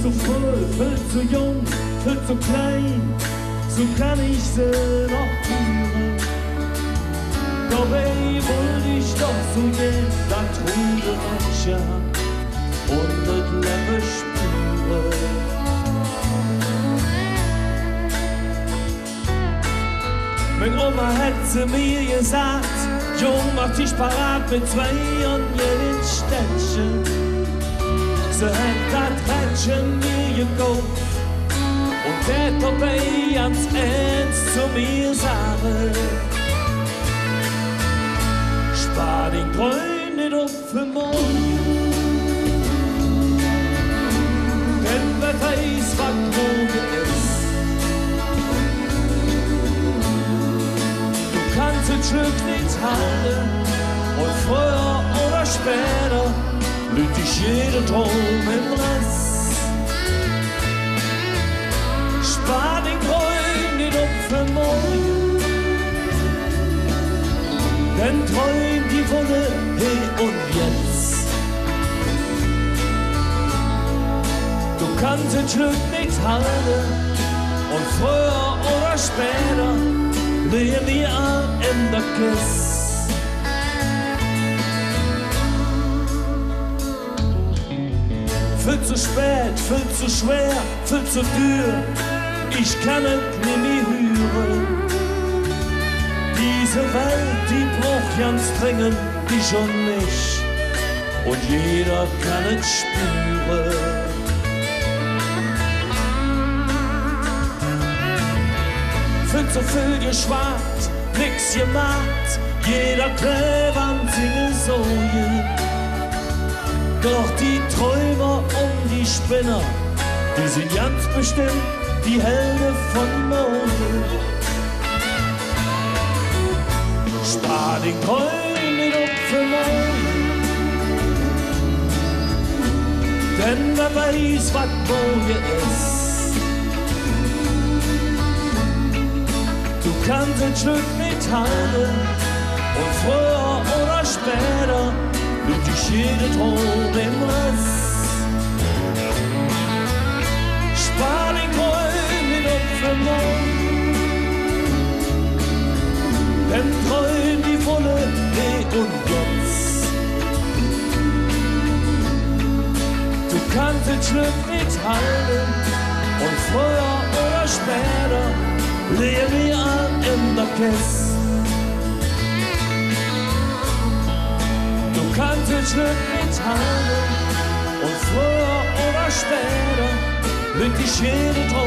Viel zu früh, viel zu jung, viel zu klein, so kann ich sie noch führen. Dabei wollte ich doch so gern das Trude Menschen und das Leben spüren. Meine Oma hat sie mir gesagt, Jung, mach dich parat mit 2 und jedem Städtchen. Sie hat das Rädchen mir gekauft und der dabei ans Ernst zu mir sagen: Spar den Träum nicht auf für morgen, denn wer weiß, was morgen ist. Du kannst den Schritt nicht halten und früher oder später blüht dich jeder Traum im Rest. Spar den Träum nicht auf für morgen, denn träum die Wolle hier und jetzt. Du kannst den Schritt nicht halten und früher oder später leben wir in der Kiste. Viel zu spät, viel zu schwer, viel zu teuer, ich kann es nicht mehr hören. Diese Welt, die braucht ganz dringend dich und mich, und jeder kann es spüren. Viel zu viel geschwart, nix gemacht, jeder Gräber am Single-Soje. Doch die Träumer und die Spinner, die sind ganz bestimmt die Helden von morgen. Spar den Träum nicht auf für morgen, denn wer weiß, was morgen ist. Du kannst den Schritt nicht halten und früher oder später blüht dich jeder Traum im Rest. Spar den Träum nicht auf für morgen, denn träum die Wolle hier und jetzt. Du kannst den Schritt nicht halten und früher oder später leben wir in der Kiste. Du kannst den Schritt nicht halten und früher oder später blüht dich jede Traum